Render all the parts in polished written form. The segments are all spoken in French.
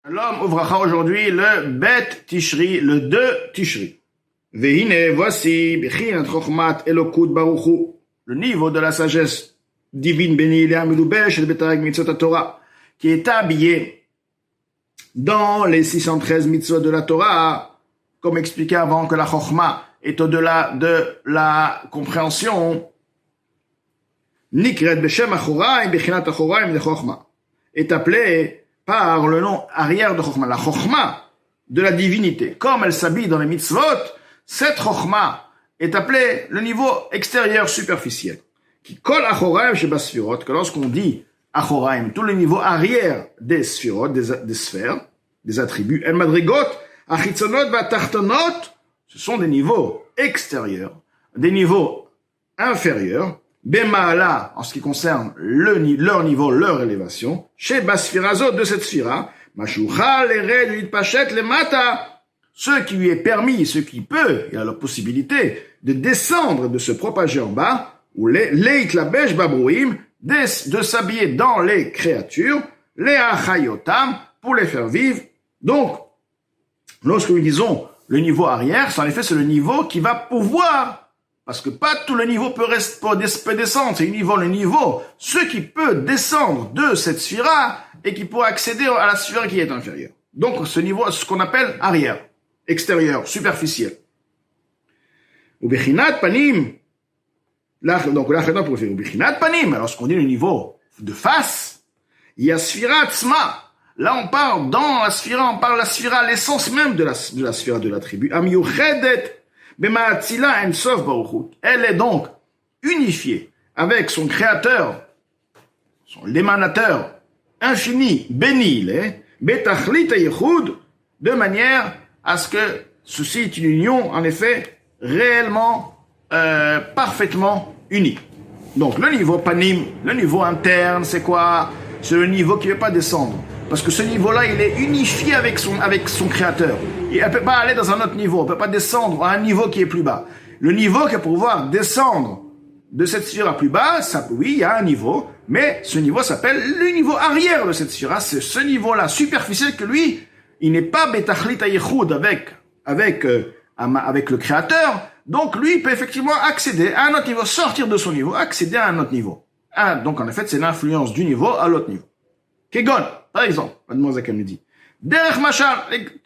L'homme ouvrira aujourd'hui le Bet Tishri, le 2 Tishri. Vehine, voici, Bechinat Chochmat Elokut Baruchu, le niveau de la sagesse divine bénie, Le'amilubesh, le Betarek Mitzvot Torah, qui est habillé dans les 613 mitzvot de la Torah, comme expliqué avant que la Chochma est au-delà de la compréhension. Nikret Beshem Achoraim, Bechinat Achoraim de Chochma, est appelé par le nom arrière de Chochma, la Chochma de la divinité. Comme elle s'habille dans les mitzvot, cette Chochma est appelée le niveau extérieur superficiel. Qui colle Achoraim chez Basfirot, que lorsqu'on dit Achoraim, tout le niveau arrière des Sphirot, des sphères, des attributs, El Madrigot, Achitzonot, Batachtonot, ce sont des niveaux extérieurs, des niveaux inférieurs, Bema'ala, en ce qui concerne leur niveau, leur élévation, chez Basfirazot de cette sphira, Mashucha, l'Ered, l'Itpachet, le Mata, ce qui lui est permis, ce qui peut, il a la possibilité de descendre, de se propager en bas, ou les Itlabesh Babrouim, de s'habiller dans les créatures, les Achayotam, pour les faire vivre. Donc, lorsque nous disons le niveau arrière, en effet, c'est le niveau qui va pouvoir, parce que pas tout le niveau peut descendre, c'est le niveau, ce qui peut descendre de cette sphira et qui pourra accéder à la sphère qui est inférieure. Donc, ce niveau, ce qu'on appelle arrière, extérieur, superficiel. Ou Bechinat Panim, donc là, pour faire Bechinat Panim, lorsqu'on dit le niveau de face, il y a Sphira Tzma. Là, on parle dans la sphira, on parle la sphira, l'essence même de la sphira de l'attribut. Amiyuchedet b'ma'atzila ensof baruch. Elle est donc unifiée avec son créateur, l'émanateur infini, béni, betachlit yichud, de manière à ce que ceci est une union, en effet, réellement, parfaitement unie. Donc, le niveau panim, le niveau interne, c'est quoi? C'est le niveau qui ne veut pas descendre. Parce que ce niveau-là, il est unifié avec son créateur. Elle ne peut pas aller dans un autre niveau. Elle ne peut pas descendre à un niveau qui est plus bas. Le niveau qui est pour pouvoir descendre de cette sphère à plus bas, ça, oui, il y a un niveau, mais ce niveau s'appelle le niveau arrière de cette sphère. C'est ce niveau-là, superficiel, que lui, il n'est pas betachlit ayichud avec le créateur. Donc, lui, il peut effectivement accéder à un autre niveau, sortir de son niveau, accéder à un autre niveau. Donc, en effet, c'est l'influence du niveau à l'autre niveau. Kegon, par exemple, mademoiselle nous dit, Derech Machal,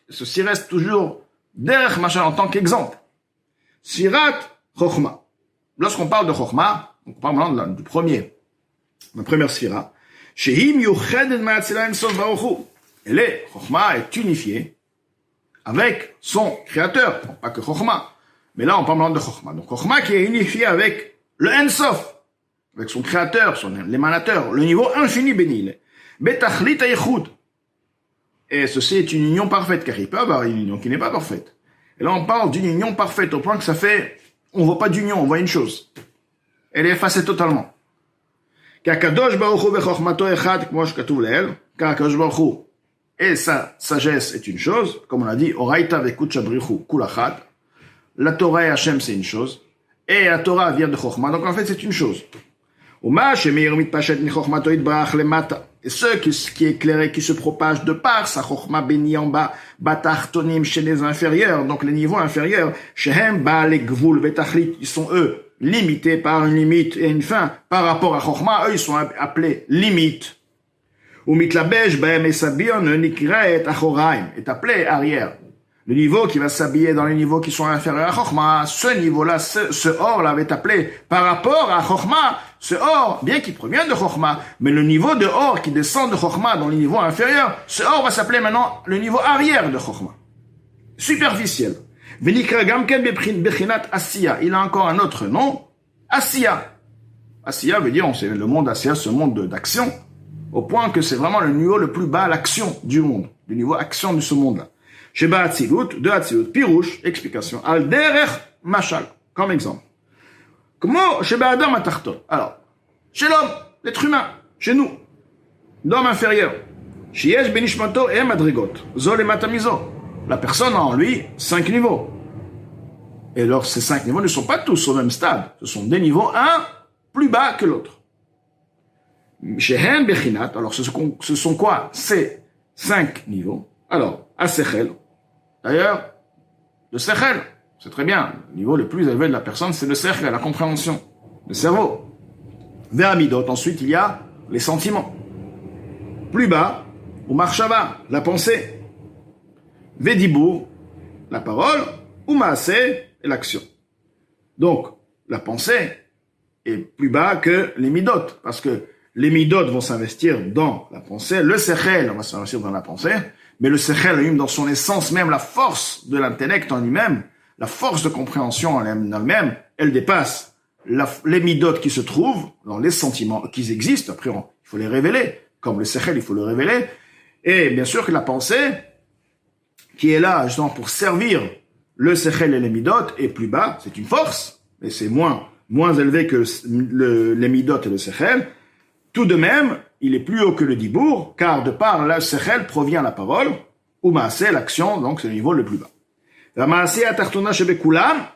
ceci reste toujours Derech Machal en tant qu'exemple. Sfirat Chochma. Lorsqu'on parle de Chochma, on parle maintenant du premier, la première sphira. Shehim Yuched Ma'atzila Ensof Baruchu. Elle est, Chochma est unifiée avec son créateur, pas que Chochma. Mais là, on parle maintenant de Chochma. Donc, Chochma qui est unifié avec le Ensof, avec son créateur, l'émanateur, le niveau infini béni. Betachlit ayichud. Et ceci est une union parfaite, car il peut y avoir une union qui n'est pas parfaite. Et là, on parle d'une union parfaite, au point que ça fait, on voit pas d'union, on voit une chose. Elle est effacée totalement. Car Kadosh Baruch Hu v'chochmato echad, kmo shekatuv leel, car Kadosh Baruch Hu et sa sagesse est une chose, comme on a dit, Oraita v'kut shabrichu kulachad. La Torah et Hachem, c'est une chose, et la Torah vient de Chochma, donc en fait, c'est une chose. Uma shemeir mitpashet mi chochmato itbarach lemata. Et ce qui est éclairé, qui se propage de par sa chokhma bénie en bas, batachtonim chez les inférieurs, donc les niveaux inférieurs, shehem ba les gvul betachlit, ils sont eux limités par une limite et une fin. Par rapport à chokhma, eux ils sont appelés limites. Ou mitlabesh baem esabion nikraet achoraim, est appelé arrière. Le niveau qui va s'habiller dans les niveaux qui sont inférieurs à Chochma, ce niveau-là, ce or-là est appelé par rapport à Chochma, ce or, bien qu'il provienne de Chochma, mais le niveau de or qui descend de Chochma dans les niveaux inférieurs, ce or va s'appeler maintenant le niveau arrière de Chochma. Superficiel. Venikra gamken bechinat Asiya. Il a encore un autre nom, Asiya. Asiya veut dire, c'est le monde Asiya, ce monde d'action, au point que c'est vraiment le niveau le plus bas, l'action du monde, le niveau action de ce monde-là. Sheba Atzilut, de Atzilut, Pirouche, explication, Al Derech Machal, comme exemple. Comment Sheba Adam Atarton? Alors, chez l'homme, l'être humain, chez nous, l'homme inférieur, Shiesh Benishmato et Madrigot, Zol et Matamizo. La personne a en lui 5 niveaux. Et alors, ces 5 niveaux ne sont pas tous au même stade. Ce sont des niveaux, un plus bas que l'autre. Shehen Bechinat, alors ce sont quoi? C'est 5 niveaux. Alors, Asechel. D'ailleurs, le Sechel, c'est très bien. Le niveau le plus élevé de la personne, c'est le Sechel, la compréhension, le cerveau. Vers Amidot, ensuite, il y a les sentiments. Plus bas, ou Marshava, la pensée. Vedibur, la parole, ou Maaseh, l'action. Donc, la pensée est plus bas que les midot, parce que les midot vont s'investir dans la pensée, le sechel va s'investir dans la pensée, mais le sechel lui-même, dans son essence même, la force de l'intellect en lui-même, la force de compréhension en elle-même, elle dépasse les midot qui se trouvent dans les sentiments qui existent. Après, il faut les révéler, comme le sechel, il faut le révéler, et bien sûr que la pensée, qui est là justement pour servir le sechel et les midot, est plus bas, c'est une force, mais c'est moins élevé que les midot et le sechel. Tout de même, il est plus haut que le dibour, car de par le sechel provient la parole, ou maaseh, l'action, donc c'est le niveau le plus bas. La maaseh atartona shebekulam,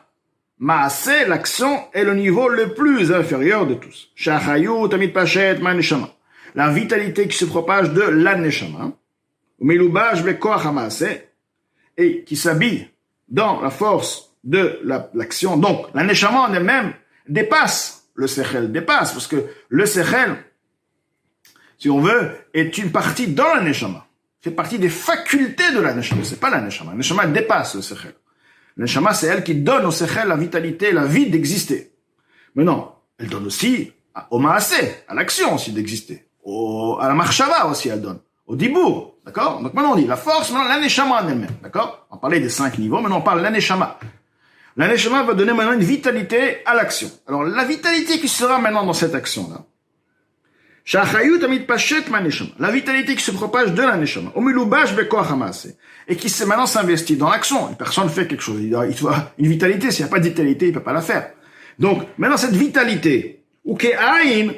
maaseh, l'action, est le niveau le plus inférieur de tous. Shachayut amit pachet ma neshama. La vitalité qui se propage de la neshama, ou melubash bekoach hamaaseh, et qui s'habille dans la force de l'action. Donc, la neshama en elle-même dépasse le sechel, parce que le sechel, si on veut, est une partie dans la neshama. C'est partie des facultés de la neshama. C'est pas la neshama. La neshama dépasse le sechel. La neshama, c'est elle qui donne au sechel la vitalité, la vie d'exister. Mais non, elle donne aussi au maaseh, à l'action aussi d'exister. À la marshava aussi elle donne. Au dibour. D'accord? Donc maintenant on dit la force, maintenant la neshama en elle-même. D'accord? On parlait des 5 niveaux, maintenant on parle de la neshama. La neshama va donner maintenant une vitalité à l'action. Alors la vitalité qui sera maintenant dans cette action-là, la vitalité qui se propage de la neshama, et qui maintenant s'investit dans l'action. Une personne fait quelque chose, il doit une vitalité, s'il n'y a pas de vitalité, il ne peut pas la faire. Donc maintenant cette vitalité, ou ke'ain,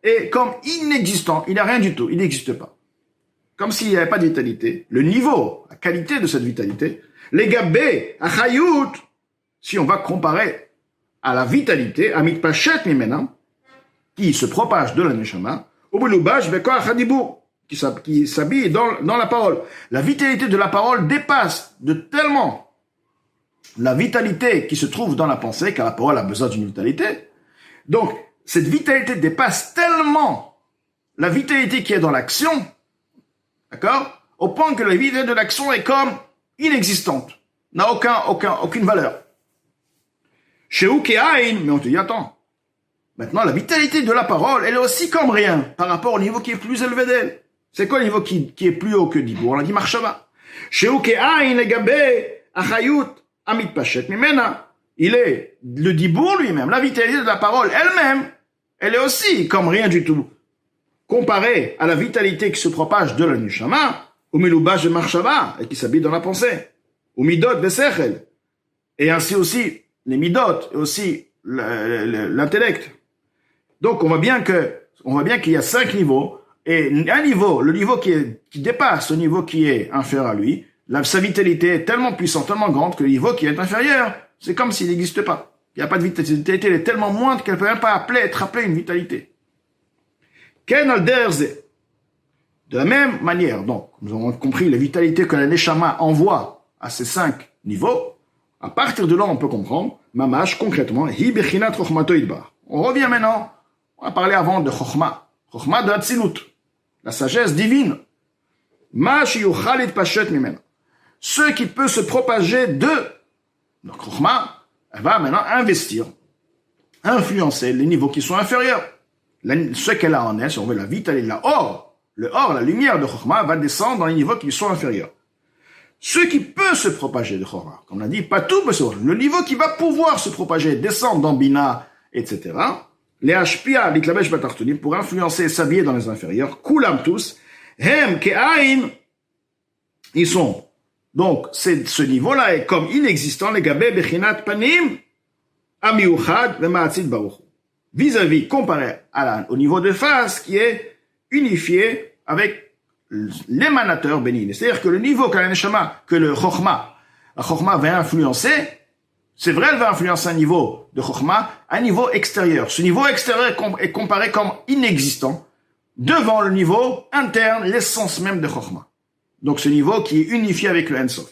est comme inexistant, il n'a rien du tout, il n'existe pas. Comme s'il n'y avait pas de vitalité, le niveau, la qualité de cette vitalité, les gabé, achayut, si on va comparer à la vitalité, amit pachet mimena, qui se propage de la neshama, ubulubash bekoach hadibur, qui s'habille dans la parole. La vitalité de la parole dépasse de tellement la vitalité qui se trouve dans la pensée, car la parole a besoin d'une vitalité. Donc, cette vitalité dépasse tellement la vitalité qui est dans l'action, d'accord? Au point que la vitalité de l'action est comme inexistante, n'a aucune valeur. Chez Ukeain, mais on te dit, attends, maintenant la vitalité de la parole, elle est aussi comme rien par rapport au niveau qui est plus élevé d'elle. C'est quoi le niveau qui est plus haut que Dibour? On a dit Marshava. Chez Ukeain, legabé, achayut, amit pachet, mimena. Il est le Dibour lui-même, la vitalité de la parole elle-même, elle est aussi comme rien du tout. Comparé à la vitalité qui se propage de la neshama, au milubash de Marshava, et qui s'habille dans la pensée, au midot de sechel, et ainsi aussi les midot, et aussi l'intellect. Donc on voit bien qu'il y a 5 niveaux, et un niveau, le niveau qui dépasse le niveau qui est inférieur à lui, sa vitalité est tellement puissante, tellement grande, que le niveau qui est inférieur, c'est comme s'il n'existe pas. Il n'y a pas de vitalité, elle est tellement moindre qu'elle ne peut même pas être appelée une vitalité. Ken al derze. De la même manière, donc, nous avons compris la vitalité que la neshama envoie à ces 5 niveaux. À partir de là, on peut comprendre, mamash, concrètement, hi bechinat chokhmato idbar. On revient maintenant, on a parlé avant de chokhma de hatzilut, la sagesse divine. Ma shiyuchal itpashet mimena. Ce qui peut se propager de, donc chokhma, elle va maintenant investir, influencer les niveaux qui sont inférieurs. Ce qu'elle a en elle, si on veut la vitalité, la lumière de Chokhmah va descendre dans les niveaux qui sont inférieurs. Ce qui peut se propager de Chokhmah, comme on a dit, pas tout peut se propager. Le niveau qui va pouvoir se propager, descendre dans Bina, etc. Les Hashpia, les Klabesh Batartonim, pour influencer et s'habiller dans les inférieurs, Kulam tous, Hem Ke'ain, ils sont. Donc, ce niveau-là est comme inexistant, les Gabé Bechinat Panim, Amiuchad, le Ma'atzid Baruch. Vis-à-vis, comparé au niveau de face qui est unifié avec l'émanateur béni. C'est-à-dire que le niveau que la neshama, que la chokhma va influencer, c'est vrai, elle va influencer un niveau de chokhma, un niveau extérieur. Ce niveau extérieur est comparé comme inexistant devant le niveau interne, l'essence même de chokhma. Donc ce niveau qui est unifié avec le Ensof.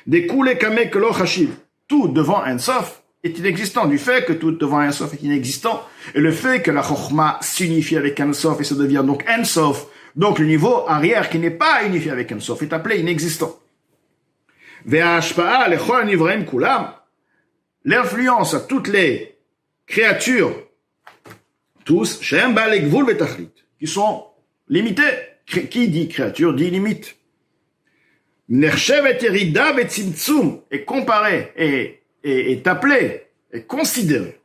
Des koulé kamek lo chashiv. Tout devant Ensof est inexistant. Du fait que tout devant Ensof est inexistant, et le fait que la Chokhmah s'unifie avec Ensof et ça devient donc Ensof, donc le niveau arrière qui n'est pas unifié avec Ensof est appelé inexistant. Ve'ashpa'a lechol nivraim kulam. L'influence à toutes les créatures, tous, shem ba'alei gvul ve'tachlit, qui sont limitées. Qui dit créature dit limite. Nershevet yerida ve'tzimtzum est comparé est appelé, est considéré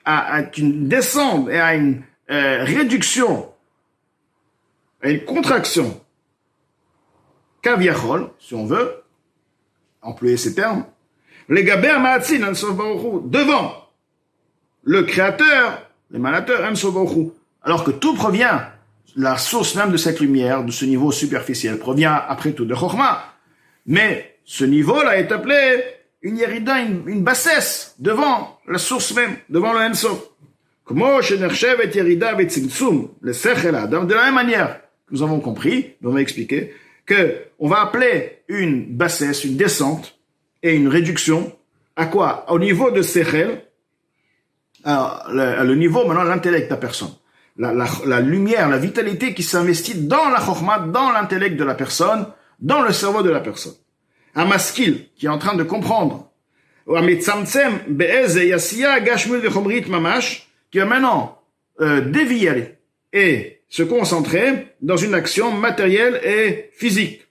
à une descente et à une réduction, à une contraction, kaviachol, si on veut employer ces termes, les gaber ma'atzin Ensof Baruch Hu, devant le créateur, l'émanateur Ensof Baruch Hu, alors que tout provient, la source même de cette lumière, de ce niveau superficiel, provient après tout de Chokhmah, mais ce niveau-là est appelé une yerida, une bassesse devant la source même, devant le Ensof. Comment shenershevet yerida ve'tzimtzum le sechel adam, de la même manière que nous avons compris, nous avons expliqué que on va appeler une bassesse, une descente et une réduction à quoi? Au niveau de sechel, le niveau maintenant de l'intellect de la personne. La lumière, la vitalité qui s'investit dans la chokhmah, dans l'intellect de la personne, dans le cerveau de la personne. Un maskil qui est en train de comprendre, qui va maintenant dévier et se concentrer dans une action matérielle et physique,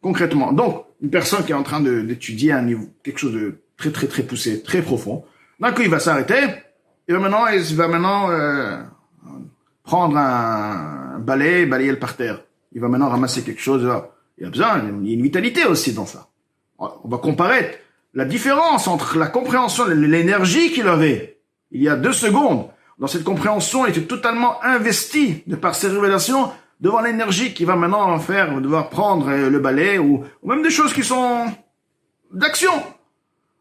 concrètement. Donc, une personne qui est en train d'étudier un niveau, quelque chose de très très très poussé, très profond, d'un coup il va s'arrêter, il va maintenant prendre un balai, balayer le parterre. Il va maintenant ramasser quelque chose. Il y a besoin, il y a une vitalité aussi dans ça. On va comparer la différence entre la compréhension, l'énergie qu'il avait il y a 2 secondes. Dans cette compréhension, il était totalement investi de par ses révélations devant l'énergie qu'il va maintenant devoir prendre le balai ou même des choses qui sont d'action.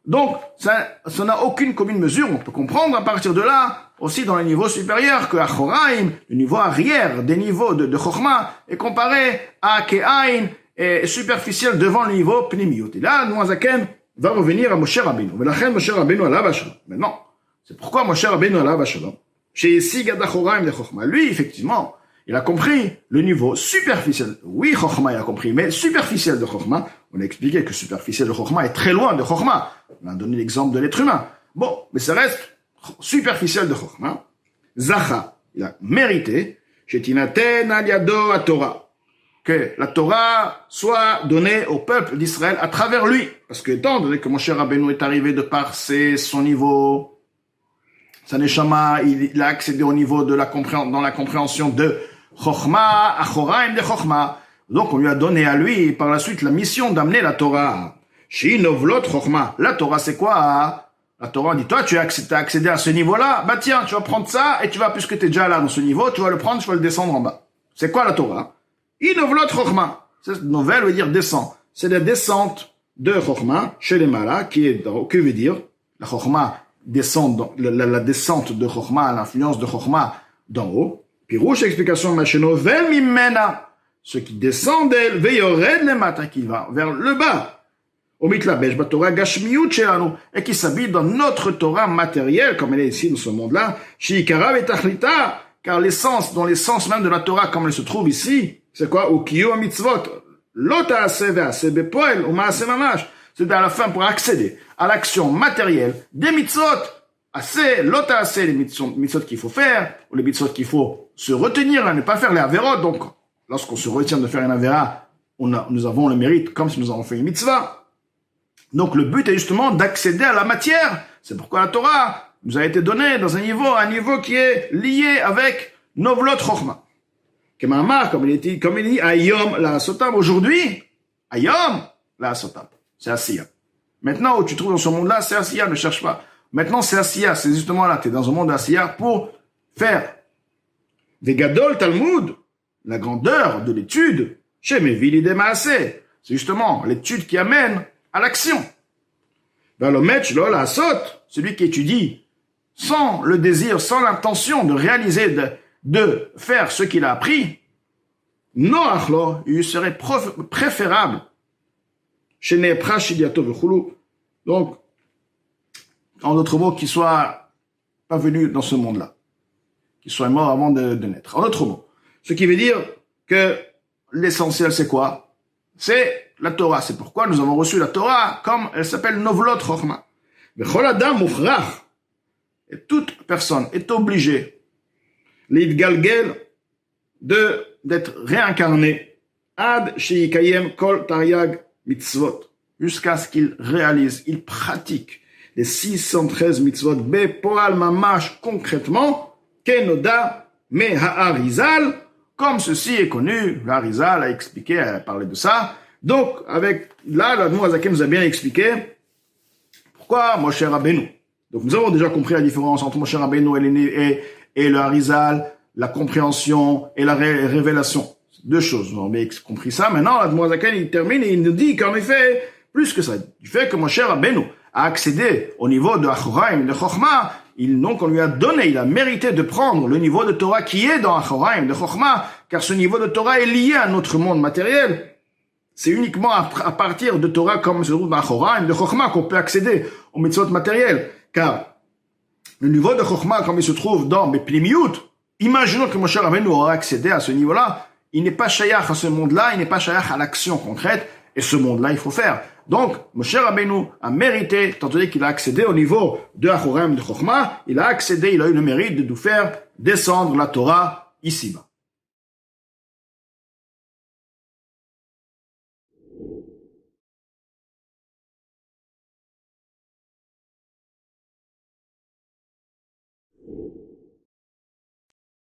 Donc, ça n'a aucune commune mesure. On peut comprendre à partir de là, aussi dans les niveaux supérieurs, que Achoraim, le niveau arrière des niveaux de Chokhmah, est comparé à Ke'ain, et superficiel devant le niveau Pnimiut. Et là, Noazaken va revenir à Moshe Rabbeinu. Velachem Moshe Rabbeinu alav hashalom. Maintenant, c'est pourquoi Moshe Rabbeinu alav hashalom, chez Sigad Achoraim de Chokhmah, lui, effectivement, il a compris le niveau superficiel. Oui, Chokhmah, il a compris, mais superficiel de Chokhmah. On a expliqué que superficiel de Chokhmah est très loin de Chokhmah. On a donné l'exemple de l'être humain. Bon, mais ça reste superficiel de Chokhmah. Zacha, il a mérité, Shetinaten al yado à Torah, que la Torah soit donnée au peuple d'Israël à travers lui. Parce que étant donné que Moshe Rabbeinu est arrivé de par son niveau, sa neshama, il a accédé au niveau de dans la compréhension de Chokhmah, Achoraim de Chokhmah. Donc on lui a donné à lui par la suite la mission d'amener la Torah. Shinovlot Chokhmah. La Torah c'est quoi? La Torah dit, toi tu as accédé à ce niveau-là, bah tiens, tu vas prendre ça et tu vas, puisque tu es déjà là dans ce niveau, tu vas le prendre, tu vas le descendre en bas. C'est quoi la Torah? Inovlot Chokhmah. Cette nouvelle veut dire descend. C'est la descente de Chokhmah chez les Malas, que veut dire la Chokhmah descend, la descente de Chokhmah, l'influence de Chokhmah d'en haut. Pirouche, explication Machenovel Mimena. Ce qui descend d'elle, veyored le matin, qui va vers le bas. Au mitlabesh, Torah gashmiut she'anu, et qui s'habille dans notre Torah matérielle, comme elle est ici dans ce monde-là, shi'ikara vetachlita, car l'essence, dans l'essence même de la Torah, comme elle se trouve ici, c'est quoi? Ukiyu mitzvot, lo ta'aseh ve'aseh bepoel, ou ma'aseh mamash. C'est à la fin pour accéder à l'action matérielle des mitzvot. Assez, lo ta'aseh, les mitzvot qu'il faut faire, ou les mitzvot qu'il faut se retenir à ne pas faire les averot. Donc, lorsqu'on se retient de faire une avera, nous avons le mérite comme si nous avons fait une mitzvah. Donc le but est justement d'accéder à la matière. C'est pourquoi la Torah nous a été donnée dans un niveau qui est lié avec Novlot Chokhmah. Comme il dit, Ayom la Sotam, aujourd'hui, Ayom la Sotam, c'est Asiya. Maintenant où tu te trouves dans ce monde-là, c'est Asiya, ne cherche pas. Maintenant c'est Asiya, c'est justement là, tu es dans un monde d'Asiya pour faire. Vegadol Talmud, la grandeur de l'étude, chez Mevili de Maaseh, c'est justement l'étude qui amène à l'action. Celui qui étudie sans le désir, sans l'intention de réaliser, de faire ce qu'il a appris, noachlo, il serait préférable, chez Nepra, Shidiato, Vechulu, donc, en d'autres mots, qu'il soit pas venu dans ce monde-là, qu'il soit mort avant de naître. En d'autres mots, ce qui veut dire que l'essentiel, c'est quoi? C'est la Torah. C'est pourquoi nous avons reçu la Torah comme elle s'appelle Novlot Chochma. Vechol Adam Mufrach. Et toute personne est obligée, l'idgalgel, d'être réincarné, ad sheikayem kol taryag mitzvot, jusqu'à ce qu'il réalise, il pratique les 613 mitzvot bepoal mamash concrètement, kenoda me ha'arizal, comme ceci est connu. L'Arizal a expliqué, a parlé de ça. Donc, avec, là, l'Admorazaken nous a bien expliqué pourquoi Moshe Rabbeinu. Donc, nous avons déjà compris la différence entre Moshe Rabbeinu et le Arizal, la compréhension et la révélation. Deux choses. Nous avons bien compris ça. Maintenant, l'Admorazaken, il termine et il nous dit qu'en effet, plus que ça, du fait que Moshe Rabbeinu a accédé au niveau de Achoraim, de Chochma, donc on lui a donné, il a mérité de prendre le niveau de Torah qui est dans Achoraim, de Chochma, car ce niveau de Torah est lié à notre monde matériel. C'est uniquement à partir de Torah comme se trouve dans Achoraim, de Chochma, qu'on peut accéder aux mitzvot matériels. Car le niveau de Chochma, comme il se trouve dans Beplimiyut, imaginons que Moshe Rabbeinu aura accédé à ce niveau-là, il n'est pas shayach à ce monde-là, il n'est pas shayach à l'action concrète, et ce monde-là, il faut faire. Donc, Moshe Rabbeinu a mérité, étant donné qu'il a accédé au niveau de Achoraim de Chochma, il a accédé, il a eu le mérite de nous faire descendre la Torah ici-bas.